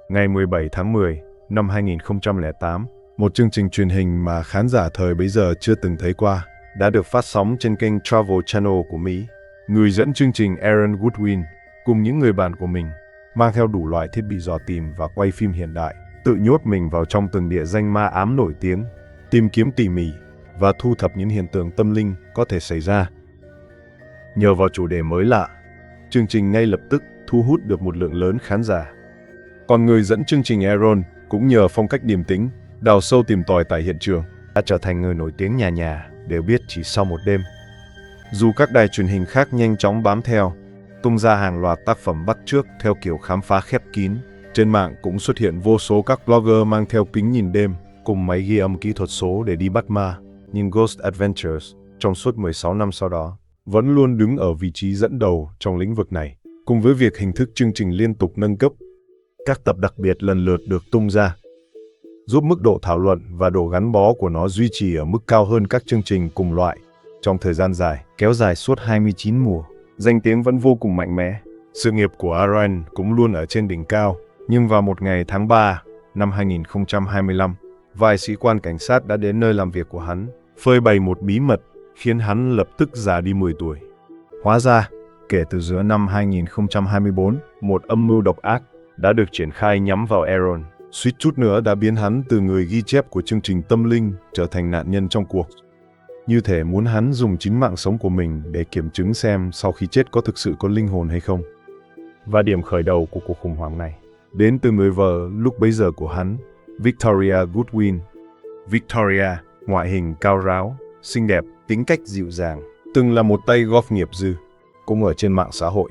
Ngày 17 tháng 10 năm 2008, một chương trình truyền hình mà khán giả thời bấy giờ chưa từng thấy qua đã được phát sóng trên kênh Travel Channel của Mỹ. Người dẫn chương trình Aaron Goodwin cùng những người bạn của mình mang theo đủ loại thiết bị dò tìm và quay phim hiện đại, tự nhốt mình vào trong từng địa danh ma ám nổi tiếng, tìm kiếm tỉ mỉ và thu thập những hiện tượng tâm linh có thể xảy ra. Nhờ vào chủ đề mới lạ, chương trình ngay lập tức thu hút được một lượng lớn khán giả. Còn người dẫn chương trình Aaron cũng nhờ phong cách điềm tĩnh, đào sâu tìm tòi tại hiện trường, đã trở thành người nổi tiếng nhà nhà đều biết chỉ sau một đêm. Dù các đài truyền hình khác nhanh chóng bám theo, tung ra hàng loạt tác phẩm bắt chước theo kiểu khám phá khép kín, trên mạng cũng xuất hiện vô số các blogger mang theo kính nhìn đêm cùng máy ghi âm kỹ thuật số để đi bắt ma, nhưng Ghost Adventures trong suốt 16 năm sau đó vẫn luôn đứng ở vị trí dẫn đầu trong lĩnh vực này. Cùng với việc hình thức chương trình liên tục nâng cấp, các tập đặc biệt lần lượt được tung ra, giúp mức độ thảo luận và độ gắn bó của nó duy trì ở mức cao hơn các chương trình cùng loại trong thời gian dài, kéo dài suốt 29 mùa. Danh tiếng vẫn vô cùng mạnh mẽ. Sự nghiệp của Aaron cũng luôn ở trên đỉnh cao. Nhưng vào một ngày tháng 3 năm 2025, vài sĩ quan cảnh sát đã đến nơi làm việc của hắn, phơi bày một bí mật khiến hắn lập tức già đi 10 tuổi. Hóa ra, kể từ giữa năm 2024, một âm mưu độc ác đã được triển khai nhắm vào Aaron, suýt chút nữa đã biến hắn từ người ghi chép của chương trình tâm linh trở thành nạn nhân trong cuộc. Như thể muốn hắn dùng chính mạng sống của mình để kiểm chứng xem sau khi chết có thực sự có linh hồn hay không. Và điểm khởi đầu của cuộc khủng hoảng này đến từ người vợ lúc bấy giờ của hắn, Victoria Goodwin. Victoria, ngoại hình cao ráo, xinh đẹp, tính cách dịu dàng, từng là một tay golf nghiệp dư, cũng ở trên mạng xã hội.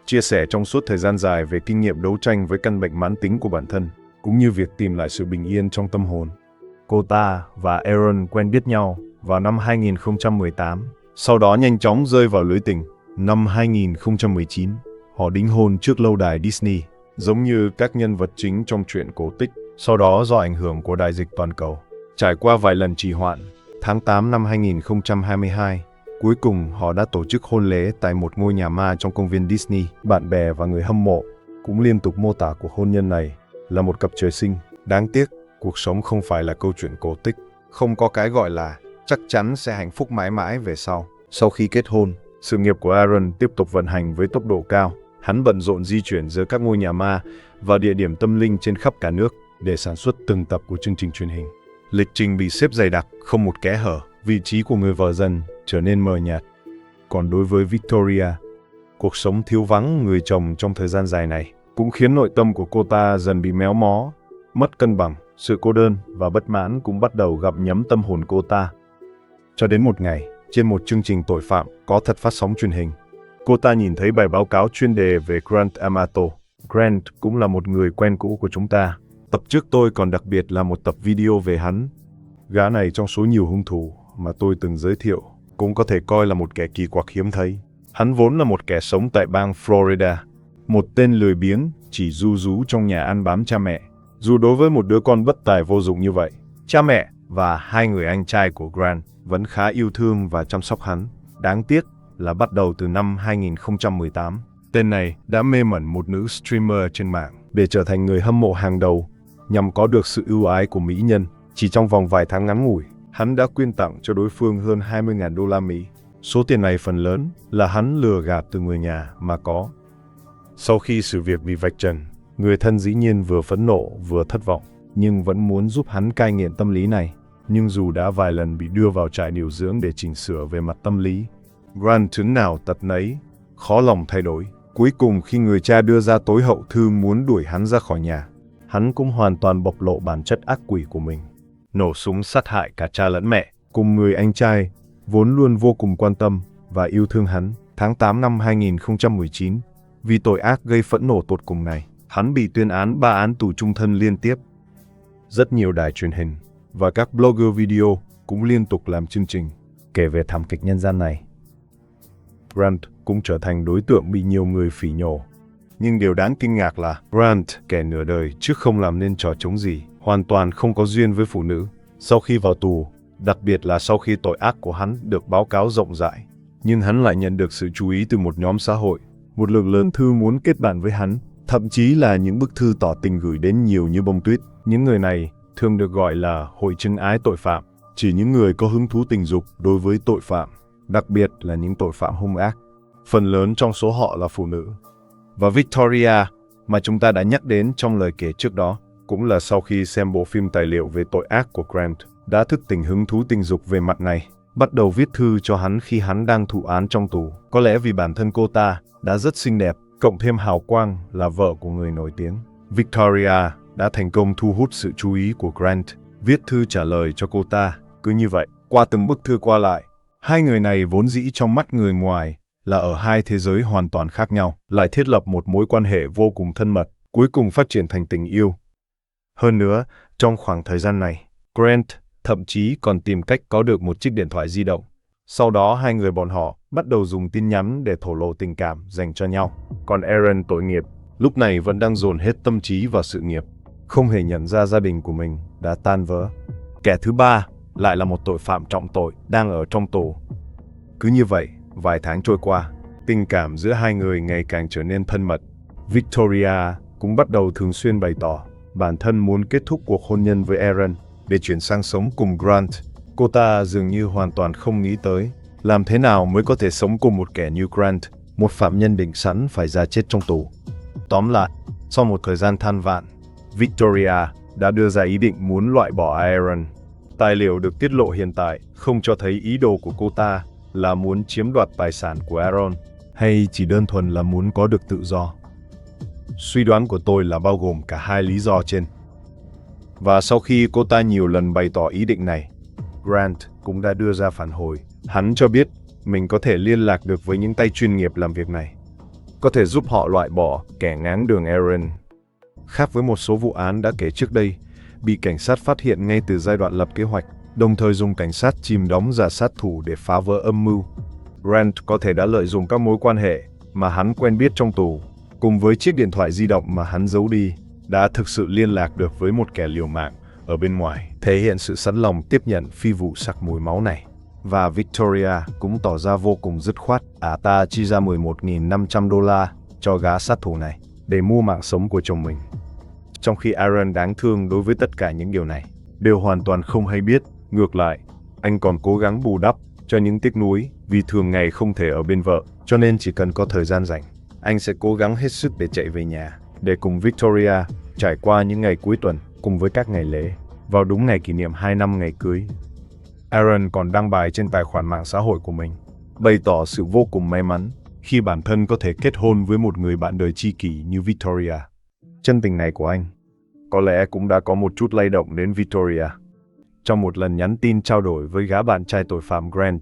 Chia sẻ trong suốt thời gian dài về kinh nghiệm đấu tranh với căn bệnh mãn tính của bản thân, cũng như việc tìm lại sự bình yên trong tâm hồn. Cô ta và Aaron quen biết nhau vào năm 2018, sau đó nhanh chóng rơi vào lưới tình. Năm 2019, họ đính hôn trước lâu đài Disney, giống như các nhân vật chính trong truyện cổ tích. Sau đó do ảnh hưởng của đại dịch toàn cầu, trải qua vài lần trì hoãn, tháng 8 năm 2022, cuối cùng họ đã tổ chức hôn lễ tại một ngôi nhà ma trong công viên Disney. Bạn bè và người hâm mộ cũng liên tục mô tả cuộc hôn nhân này là một cặp trời sinh. Đáng tiếc, cuộc sống không phải là câu chuyện cổ tích. Không có cái gọi là chắc chắn sẽ hạnh phúc mãi mãi về sau. Sau khi kết hôn, sự nghiệp của Aaron tiếp tục vận hành với tốc độ cao. Hắn bận rộn di chuyển giữa các ngôi nhà ma và địa điểm tâm linh trên khắp cả nước để sản xuất từng tập của chương trình truyền hình. Lịch trình bị xếp dày đặc, không một kẽ hở. Vị trí của người vợ dần trở nên mờ nhạt. Còn đối với Victoria, cuộc sống thiếu vắng người chồng trong thời gian dài này cũng khiến nội tâm của cô ta dần bị méo mó, mất cân bằng. Sự cô đơn và bất mãn cũng bắt đầu gặm nhấm tâm hồn cô ta. Cho đến một ngày, trên một chương trình tội phạm có thật phát sóng truyền hình, cô ta nhìn thấy bài báo cáo chuyên đề về Grant Amato. Grant cũng là một người quen cũ của chúng ta. Tập trước tôi còn đặc biệt là một tập video về hắn. Gã này trong số nhiều hung thủ mà tôi từng giới thiệu, cũng có thể coi là một kẻ kỳ quặc hiếm thấy. Hắn vốn là một kẻ sống tại bang Florida, một tên lười biếng, chỉ ru rú trong nhà ăn bám cha mẹ. Dù đối với một đứa con bất tài vô dụng như vậy, cha mẹ và hai người anh trai của Grant vẫn khá yêu thương và chăm sóc hắn. Đáng tiếc là bắt đầu từ năm 2018, tên này đã mê mẩn một nữ streamer trên mạng để trở thành người hâm mộ hàng đầu nhằm có được sự ưu ái của mỹ nhân. Chỉ trong vòng vài tháng ngắn ngủi, hắn đã quyên tặng cho đối phương hơn 20.000 đô la Mỹ. Số tiền này phần lớn là hắn lừa gạt từ người nhà mà có. Sau khi sự việc bị vạch trần, người thân dĩ nhiên vừa phẫn nộ vừa thất vọng, nhưng vẫn muốn giúp hắn cai nghiện tâm lý này. Nhưng dù đã vài lần bị đưa vào trại điều dưỡng để chỉnh sửa về mặt tâm lý, Grant chứng nào tật nấy, khó lòng thay đổi. Cuối cùng khi người cha đưa ra tối hậu thư muốn đuổi hắn ra khỏi nhà, hắn cũng hoàn toàn bộc lộ bản chất ác quỷ của mình. Nổ súng sát hại cả cha lẫn mẹ, cùng người anh trai, vốn luôn vô cùng quan tâm và yêu thương hắn. Tháng 8 năm 2019, vì tội ác gây phẫn nộ tột cùng này, hắn bị tuyên án 3 án tù chung thân liên tiếp. Rất nhiều đài truyền hình và các blogger video cũng liên tục làm chương trình kể về thảm kịch nhân gian này. Grant cũng trở thành đối tượng bị nhiều người phỉ nhổ. Nhưng điều đáng kinh ngạc là Grant, kẻ nửa đời trước không làm nên trò trống gì, hoàn toàn không có duyên với phụ nữ. Sau khi vào tù, đặc biệt là sau khi tội ác của hắn được báo cáo rộng rãi, nhưng hắn lại nhận được sự chú ý từ một nhóm xã hội, một lượng lớn thư muốn kết bạn với hắn. thậm chí là những bức thư tỏ tình gửi đến nhiều như bông tuyết. Những người này thường được gọi là hội chứng ái tội phạm, chỉ những người có hứng thú tình dục đối với tội phạm, đặc biệt là những tội phạm hung ác. Phần lớn trong số họ là phụ nữ. Và Victoria, mà chúng ta đã nhắc đến trong lời kể trước đó, cũng là sau khi xem bộ phim tài liệu về tội ác của Grant, đã thức tỉnh hứng thú tình dục về mặt này, bắt đầu viết thư cho hắn khi hắn đang thụ án trong tù. Có lẽ vì bản thân cô ta đã rất xinh đẹp, cộng thêm hào quang là vợ của người nổi tiếng. Victoria đã thành công thu hút sự chú ý của Grant, viết thư trả lời cho cô ta. Cứ như vậy, qua từng bức thư qua lại, hai người này vốn dĩ trong mắt người ngoài là ở hai thế giới hoàn toàn khác nhau, lại thiết lập một mối quan hệ vô cùng thân mật, cuối cùng phát triển thành tình yêu. Hơn nữa, trong khoảng thời gian này, Grant thậm chí còn tìm cách có được một chiếc điện thoại di động. Sau đó hai người bọn họ bắt đầu dùng tin nhắn để thổ lộ tình cảm dành cho nhau. Còn Aaron tội nghiệp, lúc này vẫn đang dồn hết tâm trí vào sự nghiệp, không hề nhận ra gia đình của mình đã tan vỡ. Kẻ thứ ba lại là một tội phạm trọng tội đang ở trong tù. Cứ như vậy, vài tháng trôi qua, tình cảm giữa hai người ngày càng trở nên thân mật. Victoria cũng bắt đầu thường xuyên bày tỏ bản thân muốn kết thúc cuộc hôn nhân với Aaron để chuyển sang sống cùng Grant. Cô ta dường như hoàn toàn không nghĩ tới làm thế nào mới có thể sống cùng một kẻ như Grant, một phạm nhân định sẵn phải ra chết trong tù. Tóm lại, sau một thời gian than vãn, Victoria đã đưa ra ý định muốn loại bỏ Aaron. Tài liệu được tiết lộ hiện tại không cho thấy ý đồ của cô ta là muốn chiếm đoạt tài sản của Aaron, hay chỉ đơn thuần là muốn có được tự do. Suy đoán của tôi là bao gồm cả hai lý do trên. Và sau khi cô ta nhiều lần bày tỏ ý định này, Grant cũng đã đưa ra phản hồi. Hắn cho biết mình có thể liên lạc được với những tay chuyên nghiệp làm việc này, có thể giúp họ loại bỏ kẻ ngáng đường Aaron. Khác với một số vụ án đã kể trước đây, bị cảnh sát phát hiện ngay từ giai đoạn lập kế hoạch, đồng thời dùng cảnh sát chìm đóng giả sát thủ để phá vỡ âm mưu. Grant có thể đã lợi dụng các mối quan hệ mà hắn quen biết trong tù, cùng với chiếc điện thoại di động mà hắn giấu đi, đã thực sự liên lạc được với một kẻ liều mạng ở bên ngoài, thể hiện sự sẵn lòng tiếp nhận phi vụ sặc mùi máu này. Và Victoria cũng tỏ ra vô cùng dứt khoát. Ta chi ra $11.500 cho gã sát thủ này để mua mạng sống của chồng mình. Trong khi Aaron đáng thương đối với tất cả những điều này, đều hoàn toàn không hay biết. Ngược lại, anh còn cố gắng bù đắp cho những tiếc nuối vì thường ngày không thể ở bên vợ, cho nên chỉ cần có thời gian rảnh, anh sẽ cố gắng hết sức để chạy về nhà, để cùng Victoria trải qua những ngày cuối tuần cùng với các ngày lễ, vào đúng ngày kỷ niệm 2 năm ngày cưới. Aaron còn đăng bài trên tài khoản mạng xã hội của mình, bày tỏ sự vô cùng may mắn khi bản thân có thể kết hôn với một người bạn đời tri kỷ như Victoria. Chân tình này của anh có lẽ cũng đã có một chút lay động đến Victoria. Trong một lần nhắn tin trao đổi với gã bạn trai tội phạm Grant,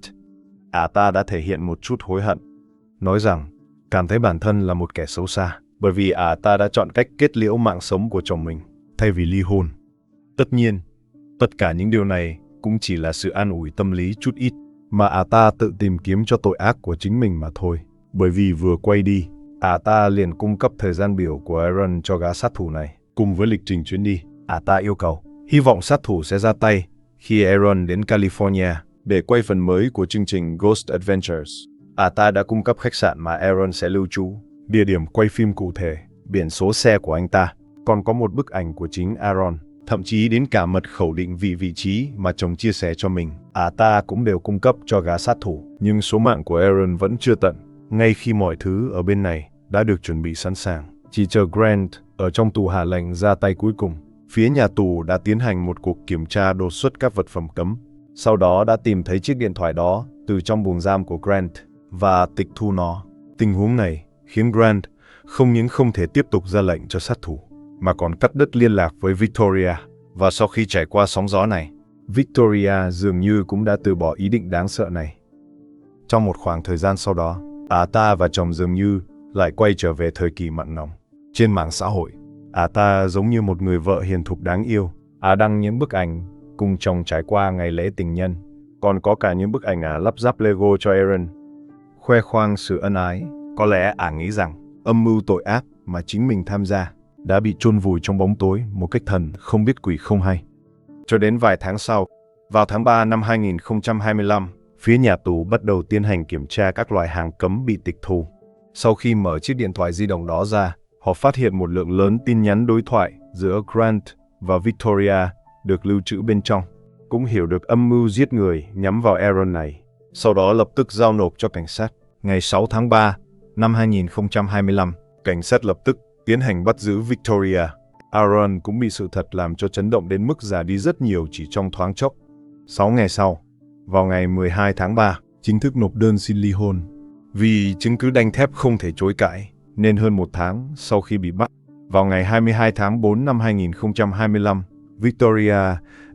ta đã thể hiện một chút hối hận, nói rằng cảm thấy bản thân là một kẻ xấu xa, bởi vì ta đã chọn cách kết liễu mạng sống của chồng mình thay vì ly hôn. Tất nhiên, tất cả những điều này cũng chỉ là sự an ủi tâm lý chút ít mà ta tự tìm kiếm cho tội ác của chính mình mà thôi. Bởi vì vừa quay đi, ta liền cung cấp thời gian biểu của Aaron cho gã sát thủ này, cùng với lịch trình chuyến đi. Ta yêu cầu, hy vọng sát thủ sẽ ra tay khi Aaron đến California để quay phần mới của chương trình Ghost Adventures. Ta đã cung cấp khách sạn mà Aaron sẽ lưu trú, địa điểm quay phim cụ thể, biển số xe của anh ta, còn có một bức ảnh của chính Aaron, thậm chí đến cả mật khẩu định vị trí mà chồng chia sẻ cho mình. Ta cũng đều cung cấp cho gã sát thủ, nhưng số mạng của Aaron vẫn chưa tận. Ngay khi mọi thứ ở bên này đã được chuẩn bị sẵn sàng, chỉ chờ Grant ở trong tù hạ lệnh ra tay cuối cùng, phía nhà tù đã tiến hành một cuộc kiểm tra đột xuất các vật phẩm cấm. Sau đó đã tìm thấy chiếc điện thoại đó từ trong buồng giam của Grant và tịch thu nó. Tình huống này khiến Grant không những không thể tiếp tục ra lệnh cho sát thủ, mà còn cắt đứt liên lạc với Victoria. Và sau khi trải qua sóng gió này, Victoria dường như cũng đã từ bỏ ý định đáng sợ này. Trong một khoảng thời gian sau đó, ta và chồng dường như lại quay trở về thời kỳ mặn nồng. Trên mạng xã hội, ta giống như một người vợ hiền thục đáng yêu. Đăng những bức ảnh cùng chồng trải qua ngày lễ tình nhân. Còn có cả những bức ảnh lắp ráp Lego cho Aaron, khoe khoang sự ân ái. Có lẽ nghĩ rằng âm mưu tội ác mà chính mình tham gia đã bị chôn vùi trong bóng tối một cách thần không biết quỷ không hay. Cho đến vài tháng sau, vào tháng 3 năm 2025, phía nhà tù bắt đầu tiến hành kiểm tra các loại hàng cấm bị tịch thu. Sau khi mở chiếc điện thoại di động đó ra, Họ phát hiện một lượng lớn tin nhắn đối thoại giữa Grant và Victoria được lưu trữ bên trong, cũng hiểu được âm mưu giết người nhắm vào Aaron này. Sau đó lập tức giao nộp cho cảnh sát. Ngày 6 tháng 3 năm 2025, cảnh sát lập tức tiến hành bắt giữ Victoria. Aaron cũng bị sự thật làm cho chấn động đến mức già đi rất nhiều chỉ trong thoáng chốc. 6 ngày sau, vào ngày 12 tháng 3, chính thức nộp đơn xin ly hôn. Vì chứng cứ đanh thép không thể chối cãi, nên hơn một tháng sau khi bị bắt, vào ngày 22 tháng 4 năm 2025, Victoria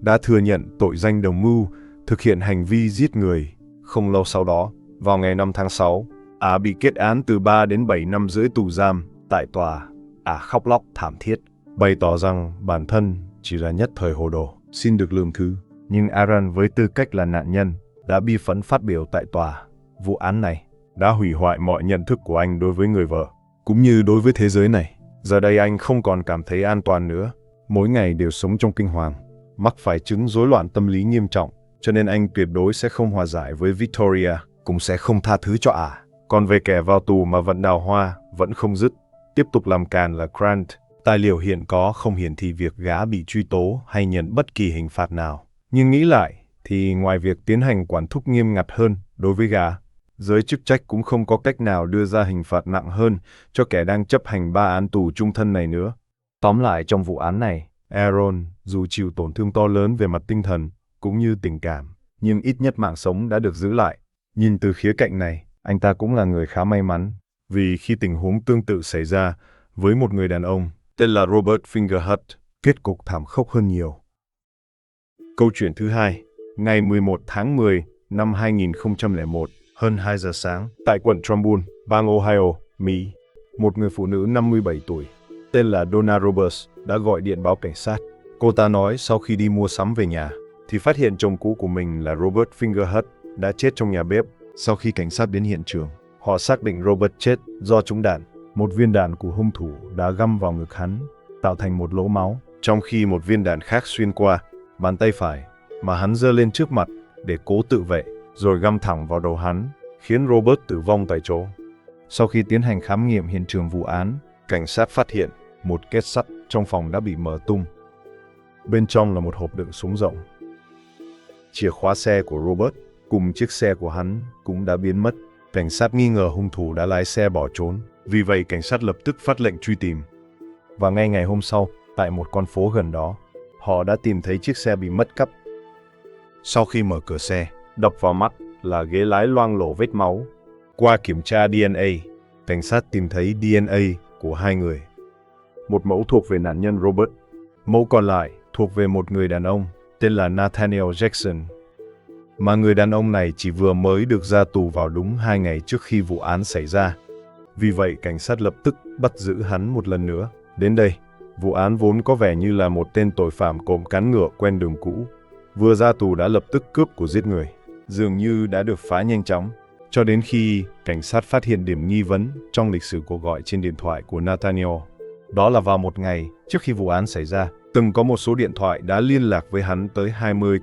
đã thừa nhận tội danh đồng mưu thực hiện hành vi giết người. Không lâu sau đó, vào ngày 5 tháng 6, Ả bị kết án từ 3 đến 7 năm rưỡi tù giam. Tại tòa, Ả khóc lóc thảm thiết, bày tỏ rằng bản thân chỉ là nhất thời hồ đồ, xin được lượng thứ. Nhưng Aaron với tư cách là nạn nhân đã bi phẫn phát biểu tại tòa. Vụ án này đã hủy hoại mọi nhận thức của anh đối với người vợ, cũng như đối với thế giới này. Giờ đây anh không còn cảm thấy an toàn nữa, mỗi ngày đều sống trong kinh hoàng, mắc phải chứng rối loạn tâm lý nghiêm trọng, cho nên anh tuyệt đối sẽ không hòa giải với Victoria, cũng sẽ không tha thứ cho Ả. Còn về kẻ vào tù mà vẫn đào hoa, vẫn không dứt, tiếp tục làm càn là Grant. Tài liệu hiện có không hiển thị việc gã bị truy tố hay nhận bất kỳ hình phạt nào. Nhưng nghĩ lại, thì ngoài việc tiến hành quản thúc nghiêm ngặt hơn đối với gã, giới chức trách cũng không có cách nào đưa ra hình phạt nặng hơn cho kẻ đang chấp hành 3 án tù chung thân này nữa. Tóm lại trong vụ án này, Aaron dù chịu tổn thương to lớn về mặt tinh thần cũng như tình cảm, nhưng ít nhất mạng sống đã được giữ lại. Nhìn từ khía cạnh này, anh ta cũng là người khá may mắn, vì khi tình huống tương tự xảy ra với một người đàn ông tên là Robert Fingerhut, kết cục thảm khốc hơn nhiều. Câu chuyện thứ hai, ngày 11 tháng 10 năm 2001, hơn 2 giờ sáng, tại quận Trumbull, bang Ohio, Mỹ, một người phụ nữ 57 tuổi, tên là Donna Roberts, đã gọi điện báo cảnh sát. Cô ta nói sau khi đi mua sắm về nhà, thì phát hiện chồng cũ của mình là Robert Fingerhut đã chết trong nhà bếp. Sau khi cảnh sát đến hiện trường, họ xác định Robert chết do trúng đạn. Một viên đạn của hung thủ đã găm vào ngực hắn, tạo thành một lỗ máu, trong khi một viên đạn khác xuyên qua bàn tay phải mà hắn giơ lên trước mặt để cố tự vệ, rồi găm thẳng vào đầu hắn, khiến Robert tử vong tại chỗ. Sau khi tiến hành khám nghiệm hiện trường vụ án, cảnh sát phát hiện một kết sắt trong phòng đã bị mở tung. Bên trong là một hộp đựng súng rộng. Chìa khóa xe của Robert cùng chiếc xe của hắn cũng đã biến mất. Cảnh sát nghi ngờ hung thủ đã lái xe bỏ trốn. Vì vậy, cảnh sát lập tức phát lệnh truy tìm. Và ngay ngày hôm sau, tại một con phố gần đó, họ đã tìm thấy chiếc xe bị mất cắp. Sau khi mở cửa xe, đập vào mắt là ghế lái loang lổ vết máu. Qua kiểm tra DNA, cảnh sát tìm thấy DNA của hai người. Một mẫu thuộc về nạn nhân Robert, mẫu còn lại thuộc về một người đàn ông tên là Nathaniel Jackson. Mà người đàn ông này chỉ vừa mới được ra tù vào đúng 2 ngày trước khi vụ án xảy ra. Vì vậy, cảnh sát lập tức bắt giữ hắn một lần nữa. Đến đây, vụ án vốn có vẻ như là một tên tội phạm cộm cán ngựa quen đường cũ, vừa ra tù đã lập tức cướp của giết người, dường như đã được phá nhanh chóng, cho đến khi cảnh sát phát hiện điểm nghi vấn trong lịch sử cuộc gọi trên điện thoại của Nathaniel. Đó là vào một ngày trước khi vụ án xảy ra, từng có một số điện thoại đã liên lạc với hắn tới 20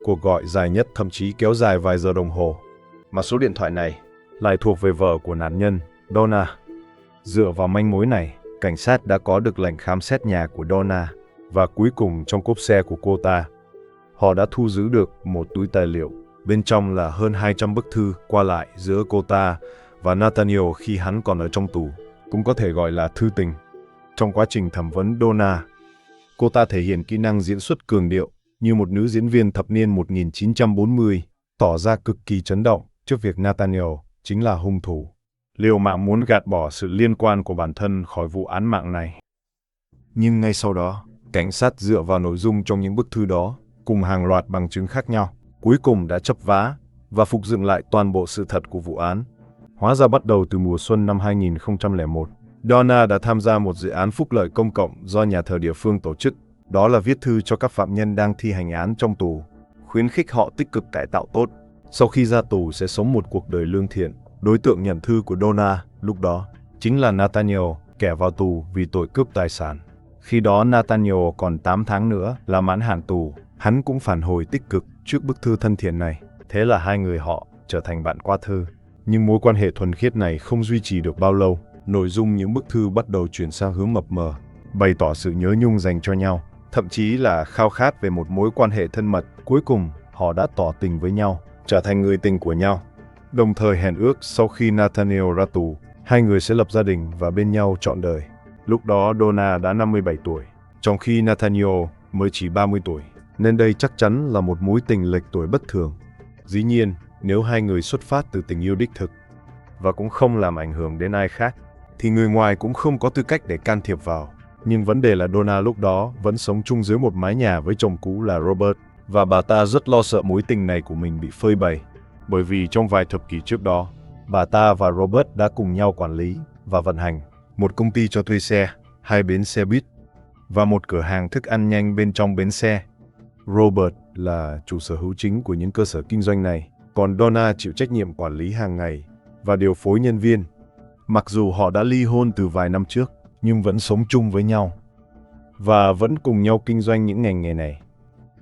cuộc gọi dài nhất thậm chí kéo dài vài giờ đồng hồ. Mà số điện thoại này lại thuộc về vợ của nạn nhân, Donna. Dựa vào manh mối này, cảnh sát đã có được lệnh khám xét nhà của Donna, và cuối cùng trong cốp xe của cô ta, họ đã thu giữ được một túi tài liệu. Bên trong là hơn 200 bức thư qua lại giữa cô ta và Nathaniel khi hắn còn ở trong tù, cũng có thể gọi là thư tình. Trong quá trình thẩm vấn Donna, cô ta thể hiện kỹ năng diễn xuất cường điệu như một nữ diễn viên thập niên 1940, tỏ ra cực kỳ chấn động trước việc Nathaniel chính là hung thủ, liều mạng muốn gạt bỏ sự liên quan của bản thân khỏi vụ án mạng này. Nhưng ngay sau đó, cảnh sát dựa vào nội dung trong những bức thư đó, cùng hàng loạt bằng chứng khác nhau, cuối cùng đã chấp vá và phục dựng lại toàn bộ sự thật của vụ án. Hóa ra bắt đầu từ mùa xuân năm 2001, Donna đã tham gia một dự án phúc lợi công cộng do nhà thờ địa phương tổ chức. Đó là viết thư cho các phạm nhân đang thi hành án trong tù, khuyến khích họ tích cực cải tạo tốt, sau khi ra tù sẽ sống một cuộc đời lương thiện. Đối tượng nhận thư của Donna lúc đó chính là Nathaniel, kẻ vào tù vì tội cướp tài sản. Khi đó Nathaniel còn 8 tháng nữa là mãn hạn tù. Hắn cũng phản hồi tích cực trước bức thư thân thiện này. Thế là hai người họ trở thành bạn qua thư. Nhưng mối quan hệ thuần khiết này không duy trì được bao lâu. Nội dung những bức thư bắt đầu chuyển sang hướng mập mờ, bày tỏ sự nhớ nhung dành cho nhau, thậm chí là khao khát về một mối quan hệ thân mật. Cuối cùng, họ đã tỏ tình với nhau, trở thành người tình của nhau. Đồng thời hẹn ước sau khi Nathaniel ra tù, hai người sẽ lập gia đình và bên nhau trọn đời. Lúc đó Donna đã 57 tuổi, trong khi Nathaniel mới chỉ 30 tuổi, nên đây chắc chắn là một mối tình lệch tuổi bất thường. Dĩ nhiên, nếu hai người xuất phát từ tình yêu đích thực và cũng không làm ảnh hưởng đến ai khác, thì người ngoài cũng không có tư cách để can thiệp vào. Nhưng vấn đề là Donna lúc đó vẫn sống chung dưới một mái nhà với chồng cũ là Robert, và bà ta rất lo sợ mối tình này của mình bị phơi bày. Bởi vì trong vài thập kỷ trước đó, bà ta và Robert đã cùng nhau quản lý và vận hành một công ty cho thuê xe, hai bến xe buýt và một cửa hàng thức ăn nhanh bên trong bến xe. Robert là chủ sở hữu chính của những cơ sở kinh doanh này, còn Donna chịu trách nhiệm quản lý hàng ngày và điều phối nhân viên. Mặc dù họ đã ly hôn từ vài năm trước, nhưng vẫn sống chung với nhau và vẫn cùng nhau kinh doanh những ngành nghề này.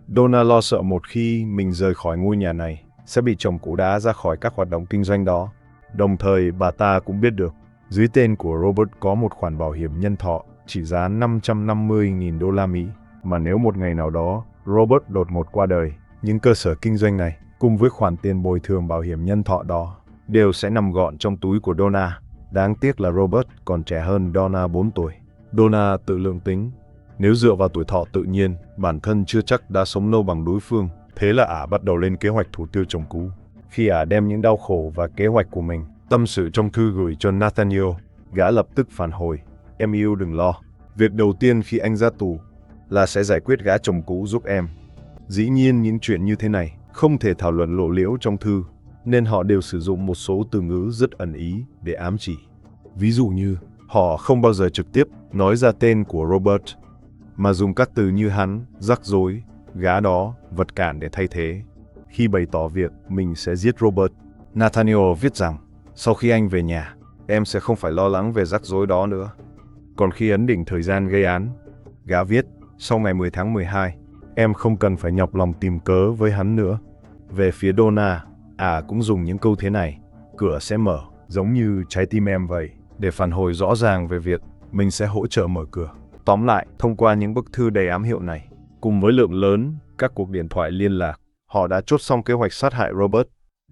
Donna lo sợ một khi mình rời khỏi ngôi nhà này sẽ bị chồng cũ đá ra khỏi các hoạt động kinh doanh đó. Đồng thời bà ta cũng biết được dưới tên của Robert có một khoản bảo hiểm nhân thọ trị giá 550.000 đô la Mỹ, mà nếu một ngày nào đó Robert đột ngột qua đời, những cơ sở kinh doanh này cùng với khoản tiền bồi thường bảo hiểm nhân thọ đó đều sẽ nằm gọn trong túi của Donna. Đáng tiếc là Robert còn trẻ hơn Donna 4 tuổi. Donna tự lượng tính, nếu dựa vào tuổi thọ tự nhiên, bản thân chưa chắc đã sống lâu bằng đối phương. Thế là ả bắt đầu lên kế hoạch thủ tiêu chồng cũ. Khi ả đem những đau khổ và kế hoạch của mình tâm sự trong thư gửi cho Nathaniel, gã lập tức phản hồi: "Em yêu đừng lo. Việc đầu tiên khi anh ra tù là sẽ giải quyết gã chồng cũ giúp em." Dĩ nhiên những chuyện như thế này không thể thảo luận lộ liễu trong thư, nên họ đều sử dụng một số từ ngữ rất ẩn ý để ám chỉ. Ví dụ như, họ không bao giờ trực tiếp nói ra tên của Robert, mà dùng các từ như hắn, rắc rối, gã đó, vật cản để thay thế. Khi bày tỏ việc mình sẽ giết Robert, Nathaniel viết rằng, sau khi anh về nhà, em sẽ không phải lo lắng về rắc rối đó nữa. Còn khi ấn định thời gian gây án, gã viết, sau ngày 10 tháng 12, em không cần phải nhọc lòng tìm cớ với hắn nữa. Về phía Donna, cũng dùng những câu thế này: cửa sẽ mở, giống như trái tim em vậy, để phản hồi rõ ràng về việc mình sẽ hỗ trợ mở cửa. Tóm lại, thông qua những bức thư đầy ám hiệu này, cùng với lượng lớn các cuộc điện thoại liên lạc, họ đã chốt xong kế hoạch sát hại Robert.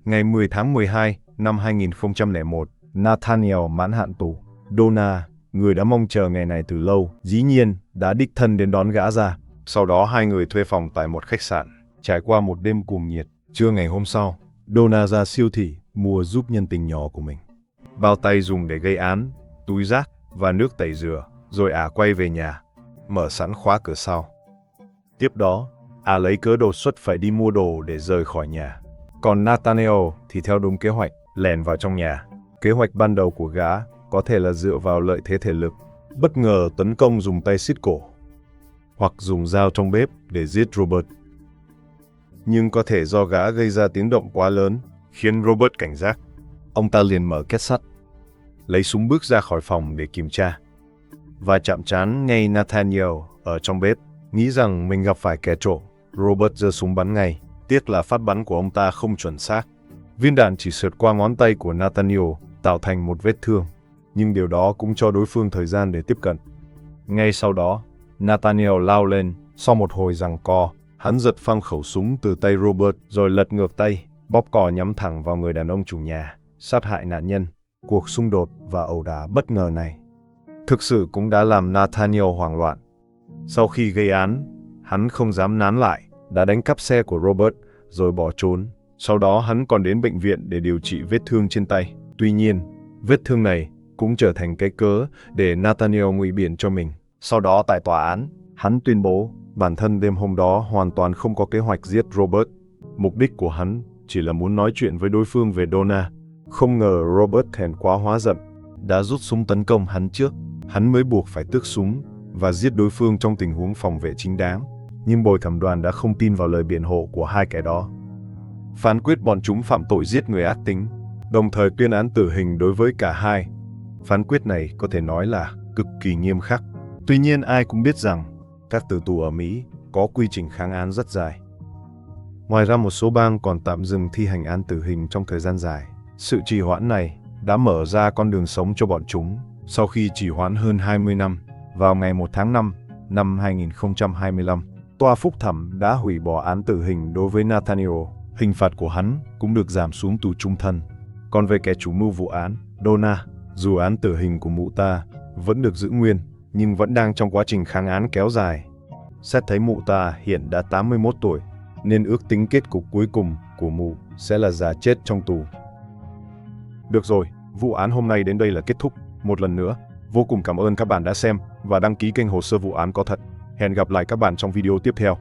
Ngày 10 tháng 12 năm 2001, Nathaniel mãn hạn tù. Donna, người đã mong chờ ngày này từ lâu, dĩ nhiên đã đích thân đến đón gã ra. Sau đó hai người thuê phòng tại một khách sạn, trải qua một đêm cuồng nhiệt. Trưa ngày hôm sau, Donna ra siêu thị mua giúp nhân tình nhỏ của mình bao tay dùng để gây án, túi rác và nước tẩy rửa, rồi quay về nhà, mở sẵn khóa cửa sau. Tiếp đó, lấy cớ đột xuất phải đi mua đồ để rời khỏi nhà. Còn Nathaniel thì theo đúng kế hoạch, lẻn vào trong nhà. Kế hoạch ban đầu của gã có thể là dựa vào lợi thế thể lực, bất ngờ tấn công dùng tay xiết cổ, hoặc dùng dao trong bếp để giết Robert. Nhưng có thể do gã gây ra tiếng động quá lớn, khiến Robert cảnh giác. Ông ta liền mở két sắt, lấy súng bước ra khỏi phòng để kiểm tra, và chạm trán ngay Nathaniel ở trong bếp. Nghĩ rằng mình gặp phải kẻ trộm, Robert giơ súng bắn ngay. Tiếc là phát bắn của ông ta không chuẩn xác. Viên đạn chỉ sượt qua ngón tay của Nathaniel, tạo thành một vết thương, nhưng điều đó cũng cho đối phương thời gian để tiếp cận. Ngay sau đó, Nathaniel lao lên. Sau một hồi giằng co, hắn giật phăng khẩu súng từ tay Robert, rồi lật ngược tay, bóp cò nhắm thẳng vào người đàn ông chủ nhà, sát hại nạn nhân. Cuộc xung đột và ẩu đả bất ngờ này thực sự cũng đã làm Nathaniel hoảng loạn. Sau khi gây án, hắn không dám nán lại, đã đánh cắp xe của Robert rồi bỏ trốn. Sau đó hắn còn đến bệnh viện để điều trị vết thương trên tay. Tuy nhiên, vết thương này cũng trở thành cái cớ để Nathaniel ngụy biện cho mình. Sau đó tại tòa án, hắn tuyên bố bản thân đêm hôm đó hoàn toàn không có kế hoạch giết Robert. Mục đích của hắn chỉ là muốn nói chuyện với đối phương về Donna. Không ngờ Robert thẹn quá hóa giận, đã rút súng tấn công hắn trước. Hắn mới buộc phải tước súng và giết đối phương trong tình huống phòng vệ chính đáng. Nhưng bồi thẩm đoàn đã không tin vào lời biện hộ của hai kẻ đó, phán quyết bọn chúng phạm tội giết người ác tính, đồng thời tuyên án tử hình đối với cả hai. Phán quyết này có thể nói là cực kỳ nghiêm khắc. Tuy nhiên ai cũng biết rằng các tử tù ở Mỹ có quy trình kháng án rất dài. Ngoài ra một số bang còn tạm dừng thi hành án tử hình trong thời gian dài. Sự trì hoãn này đã mở ra con đường sống cho bọn chúng Sau khi trì hoãn hơn 20 năm, vào ngày 1 tháng 5 năm 2025, tòa phúc thẩm đã hủy bỏ án tử hình đối với Nathaniel. Hình phạt của hắn cũng được giảm xuống tù trung thân. Còn về kẻ chủ mưu vụ án, Donna, dù án tử hình của mụ ta vẫn được giữ nguyên, nhưng vẫn đang trong quá trình kháng án kéo dài. Xét thấy mụ ta hiện đã 81 tuổi, nên ước tính kết cục cuối cùng của mụ sẽ là già chết trong tù. Được rồi, vụ án hôm nay đến đây là kết thúc. Một lần nữa, vô cùng cảm ơn các bạn đã xem và đăng ký kênh Hồ sơ vụ án có thật. Hẹn gặp lại các bạn trong video tiếp theo.